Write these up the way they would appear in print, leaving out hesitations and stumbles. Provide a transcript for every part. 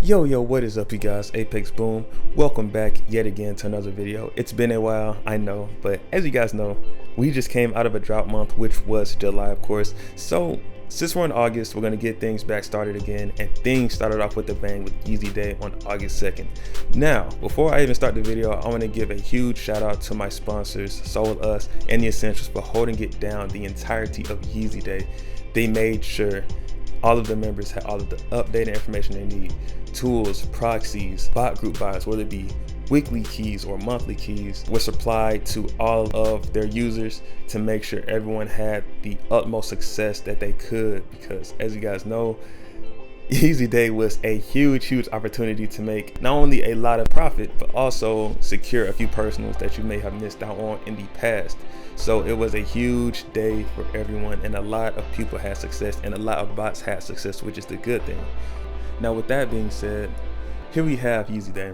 Yo, what is up, you guys? Apex Boom. Welcome back yet again to another video. It's been a while, I know, but as you guys know, we just came out of a drought month, which was July, of course. So since we're in August, we're gonna get things back started again, and things started off with a bang with Yeezy Day on August 2nd. Now, before I even start the video, I want to give a huge shout out to my sponsors, Soleus and the Essentials, for holding it down the entirety of Yeezy Day. They made sure all of the members had all of the updated information they need. Tools, proxies, bot group buys, whether it be weekly keys or monthly keys, were supplied to all of their users to make sure everyone had the utmost success that they could, because as you guys know, Yeezy Day was a huge opportunity to make not only a lot of profit, but also secure a few personals that you may have missed out on in the past. So it was a huge day for everyone, and a lot of people had success and a lot of bots had success, which is the good thing. Now with that being said, here we have Yeezy Day.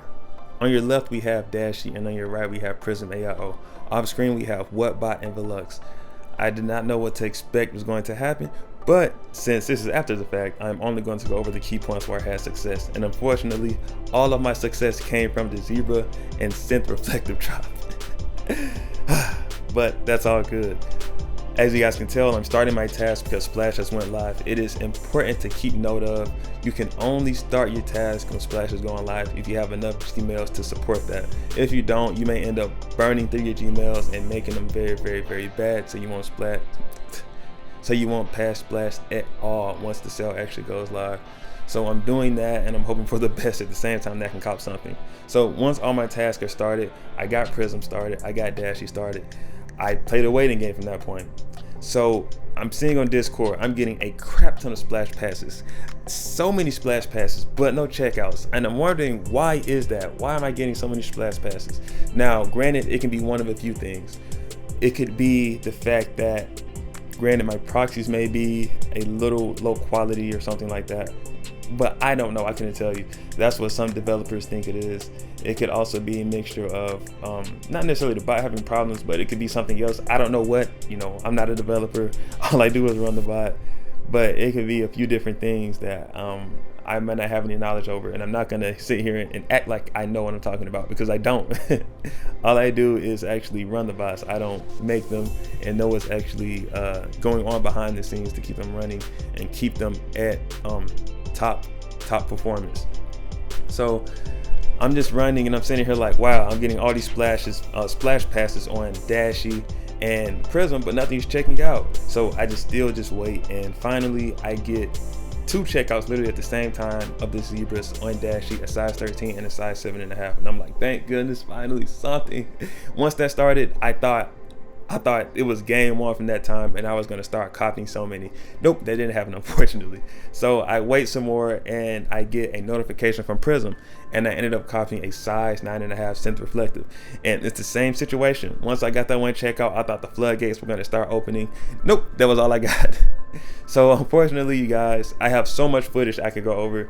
On your left we have Dashe, and on your right we have Prism AIO. Off screen we have WhatBot and Velux. I did not know what to expect was going to happen, but since this is after the fact, I'm only going to go over the key points where I had success. And unfortunately, all of my success came from the Zebra and Synth Reflective drop. But that's all good. As you guys can tell, I'm starting my task because Splash just went live. It is important to keep note of. You can only start your task when Splash is going live if you have enough Gmails to support that. If you don't, you may end up burning through your Gmails and making them very bad, so you won't pass Splash at all once the sale actually goes live. So I'm doing that, and I'm hoping for the best at the same time that I can cop something. So once all my tasks are started, I got Prism started, I got Dashe started. I played a waiting game from that point. So I'm seeing on Discord, I'm getting a crap ton of splash passes. So many splash passes, but no checkouts. And I'm wondering, why is that? Why am I getting so many splash passes? Now, granted, it can be one of a few things. It could be the fact that, granted, my proxies may be a little low quality or something like that, but I don't know. I couldn't tell you. That's what some developers think it is. It could also be a mixture of not necessarily the bot having problems, but it could be something else. I don't know what. I'm not a developer. All I do is run the bot, but it could be a few different things that I might not have any knowledge over, and I'm not gonna sit here and act like I know what I'm talking about, because I don't. All I do is actually run the bots. I don't make them and know what's actually going on behind the scenes to keep them running and keep them at top performance. So I'm just running, and I'm sitting here like, wow, I'm getting all these splash passes on Dashe and Prism, but nothing's checking out. So I just wait, and finally I get two checkouts literally at the same time of the Zebras on Dashe, a size 13 and a size 7.5, and I'm like, thank goodness, finally something. Once that started, I thought it was game on from that time, and I was gonna start copying so many. Nope, that didn't happen, unfortunately. So I wait some more, and I get a notification from Prism, and I ended up copying a size 9.5 Synth Reflective. And it's the same situation. Once I got that one checkout, I thought the floodgates were gonna start opening. Nope, that was all I got. So unfortunately, you guys, I have so much footage I could go over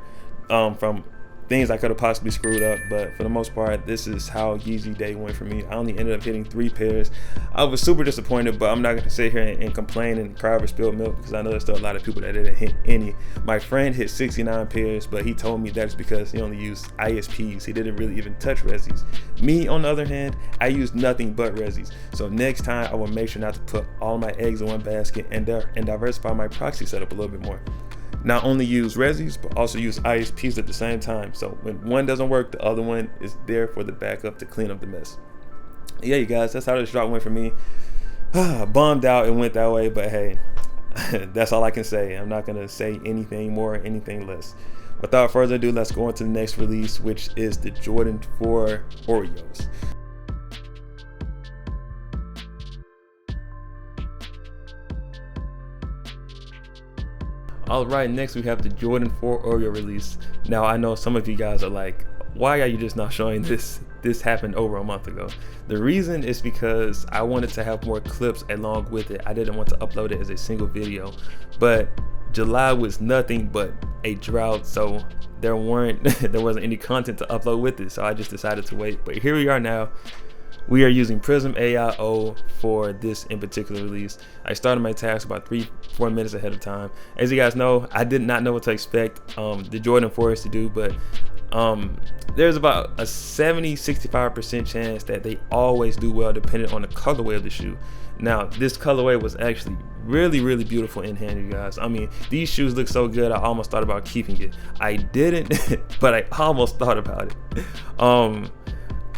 from things I could have possibly screwed up, but for the most part, this is how Yeezy Day went for me. I only ended up hitting 3 pairs. I was super disappointed, but I'm not gonna sit here and complain and cry over spilled milk, because I know there's still a lot of people that didn't hit any. My friend hit 69 pairs, but he told me that's because he only used ISPs. He didn't really even touch resis. Me, on the other hand, I used nothing but resis. So next time, I will make sure not to put all my eggs in one basket and diversify my proxy setup a little bit more. Not only use resis, but also use ISPs at the same time. So when one doesn't work, the other one is there for the backup to clean up the mess. Yeah, you guys, that's how this drop went for me. Bummed out it went that way, but hey, that's all I can say. I'm not gonna say anything more or anything less. Without further ado, let's go on to the next release, which is the Jordan 4 Oreos. Alright, next we have the Jordan 4 Oreo release. Now I know some of you guys are like, why are you just not showing this? This happened over a month ago. The reason is because I wanted to have more clips along with it. I didn't want to upload it as a single video, but July was nothing but a drought, so there wasn't any content to upload with it, so I just decided to wait. But here we are now. We are using Prism AIO for this in particular release. I started my task about 3-4 minutes ahead of time. As you guys know, I did not know what to expect the Jordan 4s to do, but there's about a 70-65% chance that they always do well depending on the colorway of the shoe. Now, this colorway was actually really beautiful in hand, you guys. I mean, these shoes look so good, I almost thought about keeping it. I didn't, but I almost thought about it.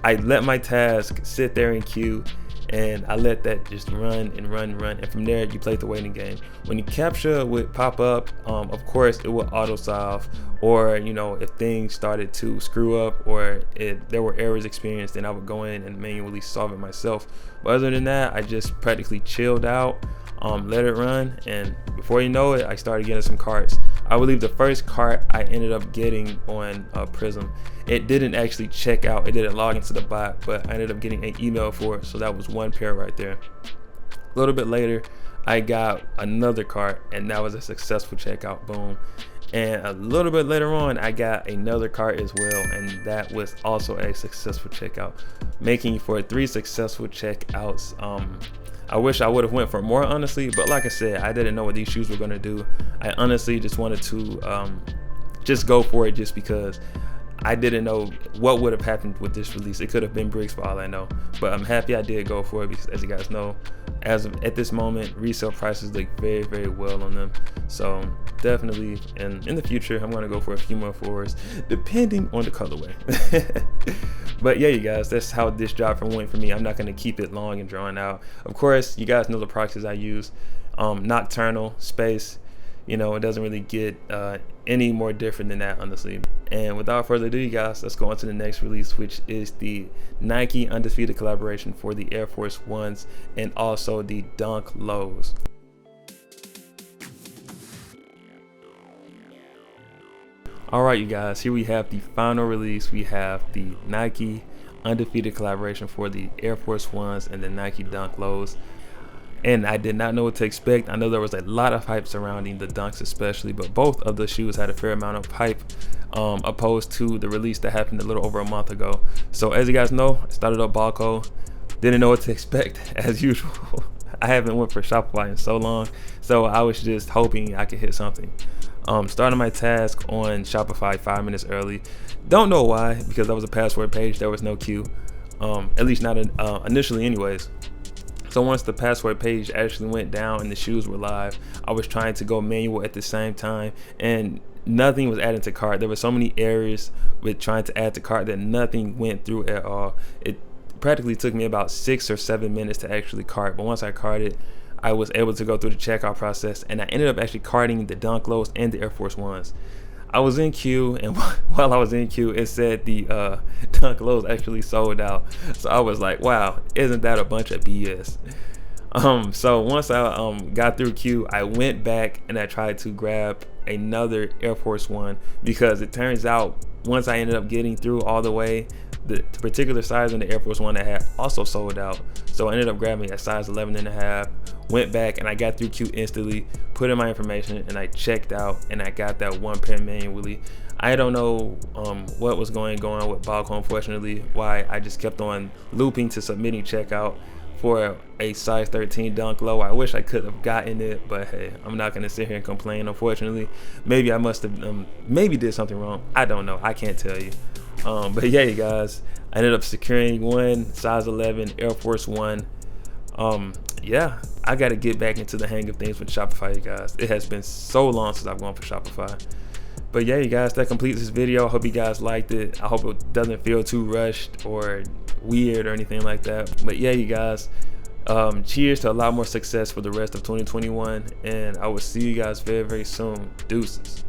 I let my task sit there in queue, and I let that just run, and from there you play the waiting game. When you capture would pop up, of course it will auto solve, or you know, if things started to screw up or there were errors experienced, then I would go in and manually solve it myself. But other than that, I just practically chilled out, let it run, and before you know it, I started getting some carts. I believe the first cart I ended up getting on Prism, it didn't actually check out, it didn't log into the bot, but I ended up getting an email for it, so that was one pair right there. A little bit later, I got another cart, and that was a successful checkout, boom. And a little bit later on, I got another cart as well, and that was also a successful checkout, making for 3 successful checkouts. I wish I would have went for more, honestly, but like I said, I didn't know what these shoes were gonna do. I honestly just wanted to just go for it, just because I didn't know what would have happened with this release. It could have been bricks for all I know, but I'm happy I did go for it, because as you guys know, at this moment, resale prices look very well on them. So definitely, and in the future, I'm gonna go for a few more 4s, depending on the colorway. But yeah, you guys, that's how this job went for me. I'm not gonna keep it long and drawn out. Of course, you guys know the proxies I use. Nocturnal, space. You know, it doesn't really get any more different than that, honestly. And without further ado, you guys, let's go on to the next release, which is the Nike Undefeated collaboration for the Air Force Ones and also the Dunk Lows. Alright, you guys, here we have the final release. We have the Nike Undefeated collaboration for the Air Force Ones and the Nike Dunk Lows. And I did not know what to expect. I know there was a lot of hype surrounding the Dunks especially, but both of the shoes had a fair amount of hype opposed to the release that happened a little over a month ago. So as you guys know, I started up Balco, didn't know what to expect as usual. I haven't went for Shopify in so long, so I was just hoping I could hit something. Starting my task on Shopify 5 minutes early. Don't know why, because that was a password page, there was no queue, at least not initially anyways. So once the password page actually went down and the shoes were live, I was trying to go manual at the same time, and nothing was added to cart. There were so many errors with trying to add to cart that nothing went through at all. It practically took me about 6 or 7 minutes to actually cart, but once I carted, I was able to go through the checkout process, and I ended up actually carting the Dunk Lows and the Air Force Ones. I was in queue, and while I was in queue, it said the Dunk Lows actually sold out. So I was like, wow, isn't that a bunch of BS? So once I got through queue, I went back and I tried to grab another Air Force One, because it turns out once I ended up getting through all the way, the particular size in the Air Force One I had also sold out. So I ended up grabbing a size 11.5, went back and I got through queue instantly, put in my information, and I checked out, and I got that one pair manually. I don't know what was going on with Balco, unfortunately, why I just kept on looping to submitting checkout for a size 13 Dunk Low. I wish I could have gotten it, but hey, I'm not gonna sit here and complain. Unfortunately, maybe I must have maybe did something wrong. I don't know, I can't tell you. But yeah, you guys, I ended up securing one size 11 Air Force One. Yeah, I got to get back into the hang of things with Shopify, you guys. It has been so long since I've gone for Shopify. But yeah, you guys, that completes this video. I hope you guys liked it. I hope it doesn't feel too rushed or weird or anything like that. But yeah, you guys, cheers to a lot more success for the rest of 2021, and I will see you guys very soon. Deuces.